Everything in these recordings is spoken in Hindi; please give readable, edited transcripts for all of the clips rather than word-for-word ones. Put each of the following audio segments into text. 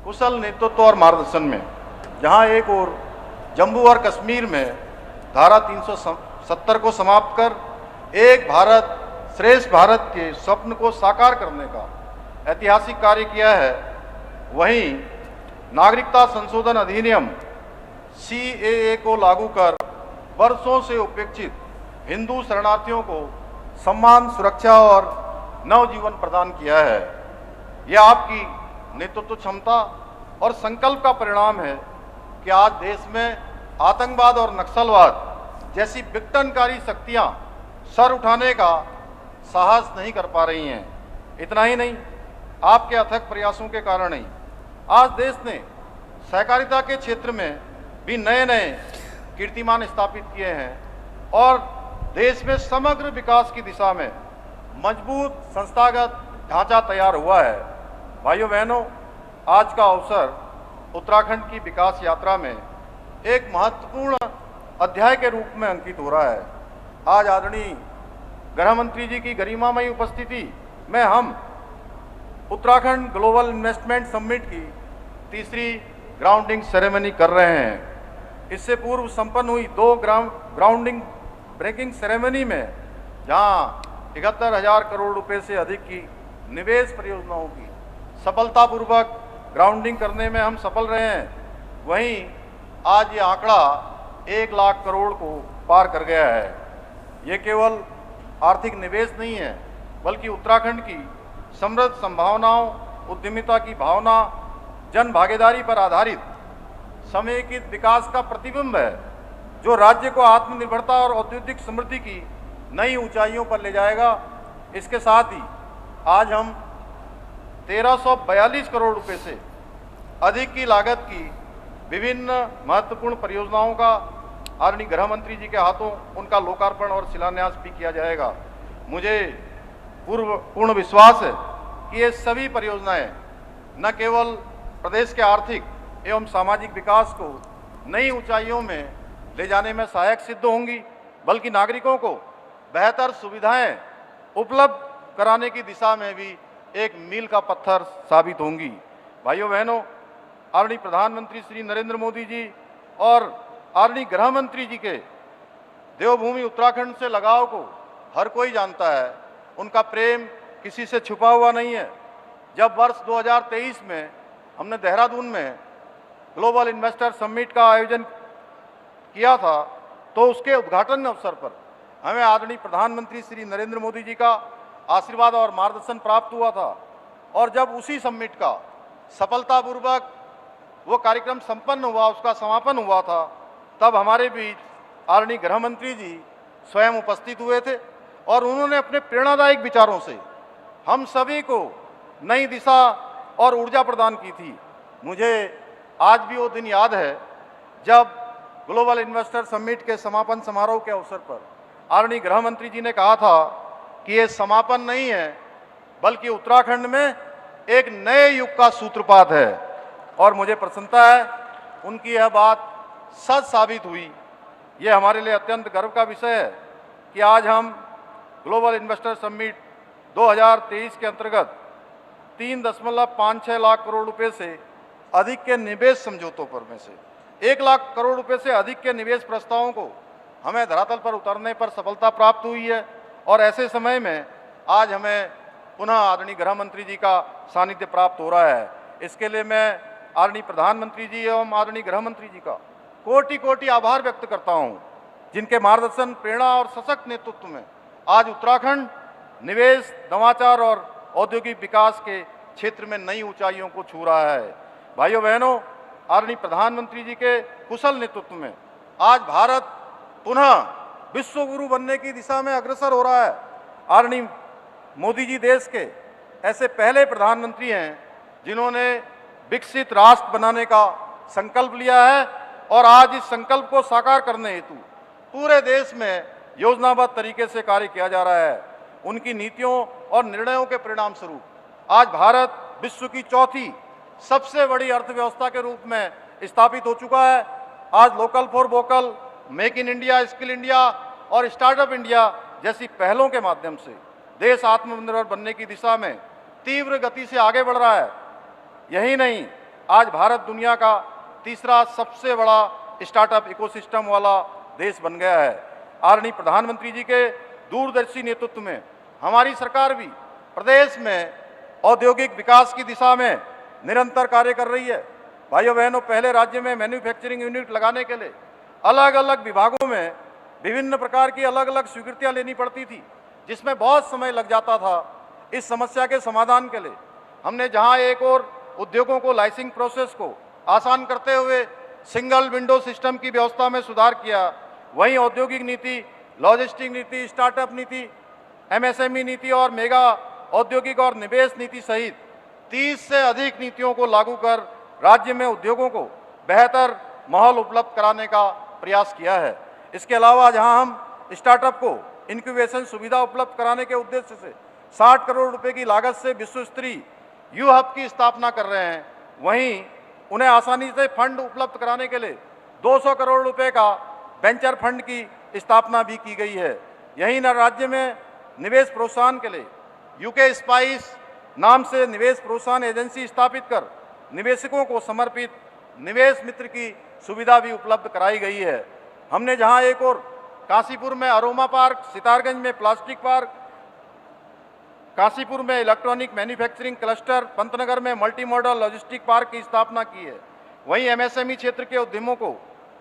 कुशल नेतृत्व और मार्गदर्शन में, जहां एक ओर जम्मू और कश्मीर में धारा 370 को समाप्त कर एक भारत श्रेष्ठ भारत के स्वप्न को साकार करने का ऐतिहासिक कार्य किया है, वहीं नागरिकता संशोधन अधिनियम CAA को लागू कर वर्षों से उपेक्षित हिंदू शरणार्थियों को सम्मान, सुरक्षा और नवजीवन प्रदान किया है। यह आपकी नेतृत्व क्षमता और संकल्प का परिणाम है कि आज देश में आतंकवाद और नक्सलवाद जैसी विघटनकारी शक्तियां सर उठाने का साहस नहीं कर पा रही हैं। इतना ही नहीं, आपके अथक प्रयासों के कारण ही आज देश ने सहकारिता के क्षेत्र में भी नए नए कीर्तिमान स्थापित किए हैं और देश में समग्र विकास की दिशा में मजबूत संस्थागत ढांचा तैयार हुआ है। भाइयों बहनों, आज का अवसर उत्तराखंड की विकास यात्रा में एक महत्वपूर्ण अध्याय के रूप में अंकित हो रहा है। आज आदरणीय गृह मंत्री जी की गरिमामयी उपस्थिति में हम उत्तराखंड ग्लोबल इन्वेस्टमेंट समिट की तीसरी ग्राउंडिंग सेरेमनी कर रहे हैं। इससे पूर्व संपन्न हुई 2 ग्राउंडिंग ब्रेकिंग सेरेमनी में जहां 71,000 करोड़ रुपए से अधिक की निवेश परियोजनाओं की सफलतापूर्वक ग्राउंडिंग करने में हम सफल रहे हैं, वहीं आज ये आंकड़ा 1 लाख करोड़ को पार कर गया है। ये केवल आर्थिक निवेश नहीं है, बल्कि उत्तराखंड की समृद्ध संभावनाओं, उद्यमिता की भावना, जन भागीदारी पर आधारित समेकित विकास का प्रतिबिंब है, जो राज्य को आत्मनिर्भरता और औद्योगिक समृद्धि की नई ऊंचाइयों पर ले जाएगा। इसके साथ ही आज हम 1342 करोड़ रुपए से अधिक की लागत की विभिन्न महत्वपूर्ण परियोजनाओं का आदरणीय गृह मंत्री जी के हाथों उनका लोकार्पण और शिलान्यास भी किया जाएगा। मुझे पूर्ण विश्वास है कि ये सभी परियोजनाएं न केवल प्रदेश के आर्थिक एवं सामाजिक विकास को नई ऊंचाइयों में ले जाने में सहायक सिद्ध होंगी, बल्कि नागरिकों को बेहतर सुविधाएं उपलब्ध कराने की दिशा में भी एक मील का पत्थर साबित होंगी। भाइयों बहनों, आदरणीय प्रधानमंत्री श्री नरेंद्र मोदी जी और आदरणीय गृह मंत्री जी के देवभूमि उत्तराखंड से लगाव को हर कोई जानता है। उनका प्रेम किसी से छुपा हुआ नहीं है। जब वर्ष 2023 में हमने देहरादून में ग्लोबल इन्वेस्टर समिट का आयोजन किया था, तो उसके उद्घाटन अवसर पर हमें आदरणीय प्रधानमंत्री श्री नरेंद्र मोदी जी का आशीर्वाद और मार्गदर्शन प्राप्त हुआ था। और जब उसी समिट का सफलतापूर्वक वो कार्यक्रम संपन्न हुआ, उसका समापन हुआ था, तब हमारे बीच आदरणीय गृह मंत्री जी स्वयं उपस्थित हुए थे और उन्होंने अपने प्रेरणादायक विचारों से हम सभी को नई दिशा और ऊर्जा प्रदान की थी। मुझे आज भी वो दिन याद है जब ग्लोबल इन्वेस्टर समिट के समापन समारोह के अवसर पर आदरणीय गृह मंत्री जी ने कहा था कि ये समापन नहीं है, बल्कि उत्तराखंड में एक नए युग का सूत्रपात है। और मुझे प्रसन्नता है उनकी यह बात सच साबित हुई। ये हमारे लिए अत्यंत गर्व का विषय है कि आज हम ग्लोबल इन्वेस्टर समिट 2023 के अंतर्गत 3.56 लाख करोड़ रुपए से अधिक के निवेश समझौतों पर में से 1 लाख करोड़ रुपए से अधिक के निवेश प्रस्तावों को हमें धरातल पर उतारने पर सफलता प्राप्त हुई है। और ऐसे समय में आज हमें पुनः आदरणीय गृह मंत्री जी का सानिध्य प्राप्त हो रहा है। इसके लिए मैं आदरणीय प्रधानमंत्री जी एवं आदरणीय गृह मंत्री जी का कोटि कोटि आभार व्यक्त करता हूं, जिनके मार्गदर्शन, प्रेरणा और सशक्त नेतृत्व में आज उत्तराखंड निवेश, नवाचार और औद्योगिक विकास के क्षेत्र में नई ऊंचाइयों को छू रहा है। भाइयों बहनों, आदरणीय प्रधानमंत्री जी के कुशल नेतृत्व में आज भारत पुनः विश्व गुरु बनने की दिशा में अग्रसर हो रहा है। आदरणीय मोदी जी देश के ऐसे पहले प्रधानमंत्री हैं जिन्होंने विकसित राष्ट्र बनाने का संकल्प लिया है और आज इस संकल्प को साकार करने हेतु पूरे देश में योजनाबद्ध तरीके से कार्य किया जा रहा है। उनकी नीतियों और निर्णयों के परिणाम स्वरूप आज भारत विश्व की चौथी सबसे बड़ी अर्थव्यवस्था के रूप में स्थापित हो चुका है। आज local for vocal, make in India, skill India और स्टार्टअप इंडिया जैसी पहलों के माध्यम से देश आत्मनिर्भर बनने की दिशा में तीव्र गति से आगे बढ़ रहा है। यही नहीं, आज भारत दुनिया का तीसरा सबसे बड़ा स्टार्टअप इकोसिस्टम वाला देश बन गया है। आदरणीय प्रधानमंत्री जी के दूरदर्शी नेतृत्व में हमारी सरकार भी प्रदेश में औद्योगिक विकास की दिशा में निरंतर कार्य कर रही है। भाइयों बहनों, पहले राज्य में मैन्युफैक्चरिंग यूनिट लगाने के लिए अलग अलग विभागों में विभिन्न प्रकार की अलग अलग स्वीकृतियां लेनी पड़ती थी, जिसमें बहुत समय लग जाता था। इस समस्या के समाधान के लिए हमने जहां एक और उद्योगों को लाइसेंसिंग प्रोसेस को आसान करते हुए सिंगल विंडो सिस्टम की व्यवस्था में सुधार किया, वहीं औद्योगिक नीति, लॉजिस्टिक नीति, स्टार्टअप नीति, एमएसएमई नीति और मेगा औद्योगिक और निवेश नीति सहित 30 से अधिक नीतियों को लागू कर राज्य में उद्योगों को बेहतर माहौल उपलब्ध कराने का प्रयास किया है। इसके अलावा जहां हम स्टार्टअप को इंक्यूबेशन सुविधा उपलब्ध कराने के उद्देश्य से 60 करोड़ रुपए की लागत से विश्व स्तरीय यू हब की स्थापना कर रहे हैं, वहीं उन्हें आसानी से फंड उपलब्ध कराने के लिए 200 करोड़ रुपए का वेंचर फंड की स्थापना भी की गई है। यहीं न राज्य में निवेश प्रोत्साहन के लिए यूके स्पाइस नाम से निवेश प्रोत्साहन एजेंसी स्थापित कर निवेशकों को समर्पित निवेश मित्र की सुविधा भी उपलब्ध कराई गई है। हमने जहां एक और काशीपुर में अरोमा पार्क, सितारगंज में प्लास्टिक पार्क, काशीपुर में इलेक्ट्रॉनिक मैन्युफैक्चरिंग क्लस्टर, पंतनगर में मल्टी मॉडल लॉजिस्टिक पार्क की स्थापना की है, वहीं एमएसएमई क्षेत्र के उद्यमों को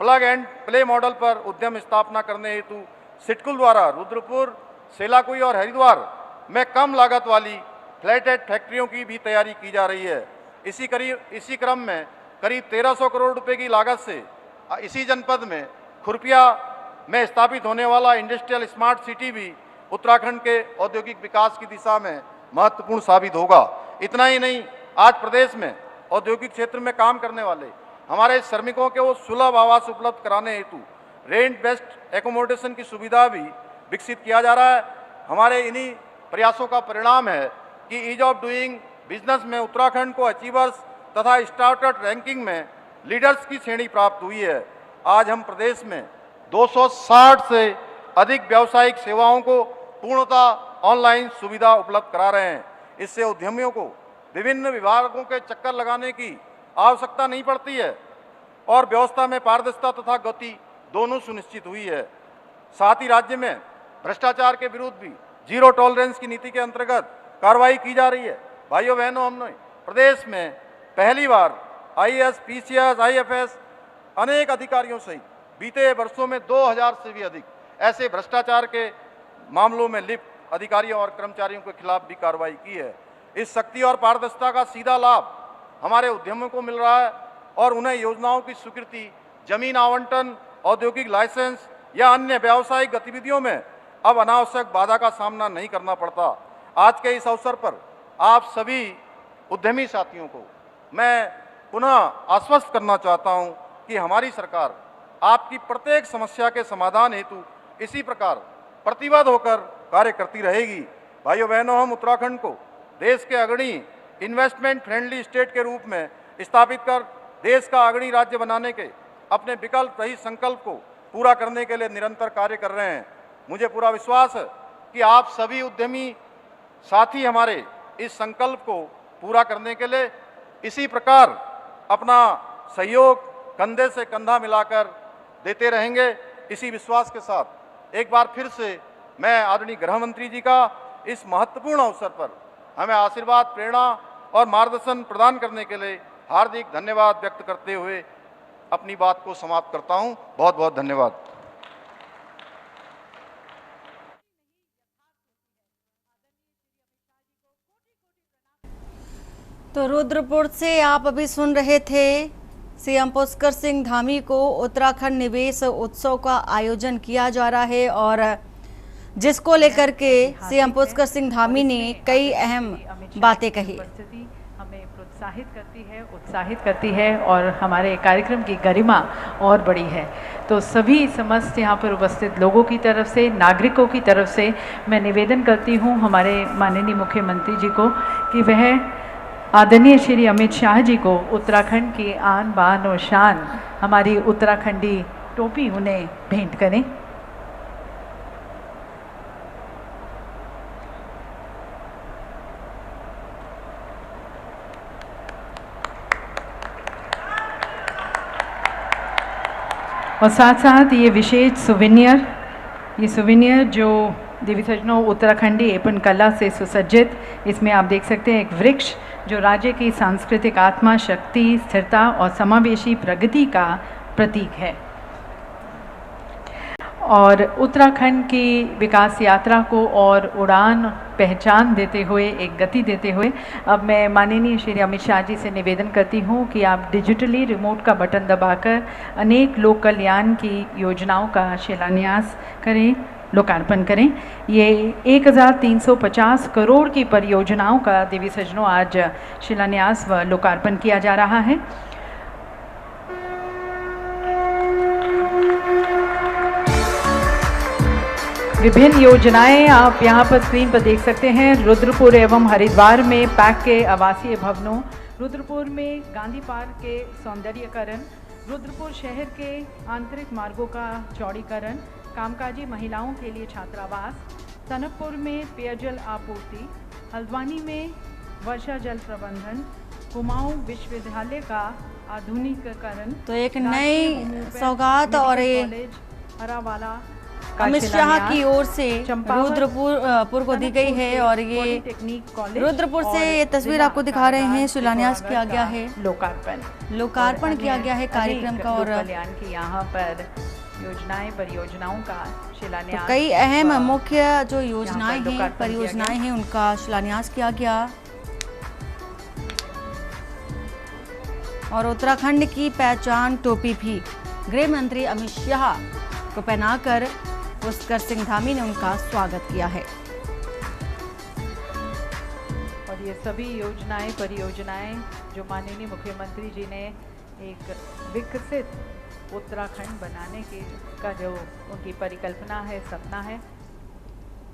प्लग एंड प्ले मॉडल पर उद्यम स्थापना करने हेतु सिडकुल द्वारा रुद्रपुर, सेलाकुई और हरिद्वार में कम लागत वाली फ्लैटेड फैक्ट्रियों की भी तैयारी की जा रही है। इसी क्रम में करीब 1300 करोड़ रुपए की लागत से इसी जनपद में खुरपिया में स्थापित होने वाला इंडस्ट्रियल स्मार्ट सिटी भी उत्तराखंड के औद्योगिक विकास की दिशा में महत्वपूर्ण साबित होगा। इतना ही नहीं, आज प्रदेश में औद्योगिक क्षेत्र में काम करने वाले हमारे श्रमिकों के वो सुलभ आवास उपलब्ध कराने हेतु रेंट बेस्ड एकोमोडेशन की सुविधा भी विकसित किया जा रहा है। हमारे इन्हीं प्रयासों का परिणाम है कि ईज ऑफ डूइंग बिजनेस में उत्तराखंड को अचीवर्स तथा स्टार्टअप रैंकिंग में लीडर्स की श्रेणी प्राप्त हुई है। आज हम प्रदेश में 260 से अधिक व्यावसायिक सेवाओं को पूर्णतः ऑनलाइन सुविधा उपलब्ध करा रहे हैं। इससे उद्यमियों को विभिन्न विभागों के चक्कर लगाने की आवश्यकता नहीं पड़ती है और व्यवस्था में पारदर्शिता तथा गति दोनों सुनिश्चित हुई है। साथ ही राज्य में भ्रष्टाचार के विरुद्ध भी जीरो टॉलरेंस की नीति के अंतर्गत कार्रवाई की जा रही है। भाइयों बहनों, हमने प्रदेश में पहली बार आईएएस, पीसीएस, आईएफएस अनेक अधिकारियों सहित बीते वर्षों में 2000 से भी अधिक ऐसे भ्रष्टाचार के मामलों में लिप्त अधिकारियों और कर्मचारियों के खिलाफ भी कार्रवाई की है। इस शक्ति और पारदर्शिता का सीधा लाभ हमारे उद्यमियों को मिल रहा है और उन्हें योजनाओं की स्वीकृति, जमीन आवंटन, औद्योगिक लाइसेंस या अन्य व्यावसायिक गतिविधियों में अब अनावश्यक बाधा का सामना नहीं करना पड़ता। आज के इस अवसर पर आप सभी उद्यमी साथियों को मैं पुनः आश्वस्त करना चाहता हूं कि हमारी सरकार आपकी प्रत्येक समस्या के समाधान हेतु इसी प्रकार प्रतिबद्ध होकर कार्य करती रहेगी। भाइयों बहनों, हम उत्तराखंड को देश के अग्रणी इन्वेस्टमेंट फ्रेंडली स्टेट के रूप में स्थापित कर देश का अग्रणी राज्य बनाने के अपने विकल्प रहित संकल्प को पूरा करने के लिए निरंतर कार्य कर रहे हैं। मुझे पूरा विश्वास है कि आप सभी उद्यमी साथी हमारे इस संकल्प को पूरा करने के लिए इसी प्रकार अपना सहयोग कंधे से कंधा मिलाकर देते रहेंगे। इसी विश्वास के साथ एक बार फिर से मैं आदरणीय गृह मंत्री जी का इस महत्वपूर्ण अवसर पर हमें आशीर्वाद, प्रेरणा और मार्गदर्शन प्रदान करने के लिए हार्दिक धन्यवाद व्यक्त करते हुए अपनी बात को समाप्त करता हूं। बहुत बहुत धन्यवाद। तो रुद्रपुर से आप अभी सुन रहे थे सीएम पुष्कर सिंह धामी को। उत्तराखंड निवेश उत्सव का आयोजन किया जा रहा है और जिसको लेकर के सीएम पुष्कर सिंह धामी ने कई अहम बातें कही। हमें प्रोत्साहित उत्साहित करती है और हमारे कार्यक्रम की गरिमा और बड़ी है। तो सभी समस्त यहाँ पर उपस्थित लोगों की तरफ से, नागरिकों की तरफ से मैं निवेदन करती हूँ हमारे माननीय मुख्यमंत्री जी को कि वह आदरणीय श्री अमित शाह जी को उत्तराखंड की आन बान और शान हमारी उत्तराखंडी टोपी उन्हें भेंट करें। और साथ साथ ये विशेष सुविनियर जो देवी सज्जनों उत्तराखंडी एपन कला से सुसज्जित, इसमें आप देख सकते हैं एक वृक्ष जो राज्य की सांस्कृतिक आत्मा, शक्ति, स्थिरता और समावेशी प्रगति का प्रतीक है। और उत्तराखंड की विकास यात्रा को और उड़ान पहचान देते हुए, एक गति देते हुए, अब मैं माननीय श्री अमित शाह जी से निवेदन करती हूँ कि आप डिजिटली रिमोट का बटन दबाकर अनेक लोक कल्याण की योजनाओं का शिलान्यास करें, लोकार्पण करें। ये 1350 करोड़ की परियोजनाओं का देवी सज्जनों आज शिलान्यास व लोकार्पण किया जा रहा है। विभिन्न योजनाएं आप यहां पर स्क्रीन पर देख सकते हैं। रुद्रपुर एवं हरिद्वार में पैक के आवासीय भवनों, रुद्रपुर में गांधी पार्क के सौंदर्यीकरण, रुद्रपुर शहर के आंतरिक मार्गों का चौड़ीकरण, कामकाजी महिलाओं के लिए छात्रावास, टनकपुर में पेयजल आपूर्ति, हल्द्वानी में वर्षा जल प्रबंधन, कुमाऊं विश्वविद्यालय का आधुनिकीकरण। तो एक नई सौगात और हरावाला अमित शाह की ओर से रुद्रपुर को दी गई है। और ये रुद्रपुर से ये तस्वीर आपको दिखा रहे हैं, शिलान्यास किया गया है, लोकार्पण किया गया है कार्यक्रम का। और कल्याण की यहाँ पर योजनाएं, परियोजनाओं का शिलान्यास, तो कई अहम मुख्य जो योजनाएं हैं, परियोजनाएं हैं, उनका शिलान्यास किया गया। और उत्तराखंड की पहचान टोपी भी गृह मंत्री अमित शाह को पहनाकर पुष्कर सिंह धामी ने उनका स्वागत किया है। और ये सभी योजनाएं, परियोजनाएं जो माननीय मुख्यमंत्री जी ने एक विकसित उत्तराखंड बनाने का जो उनकी परिकल्पना है, सपना है,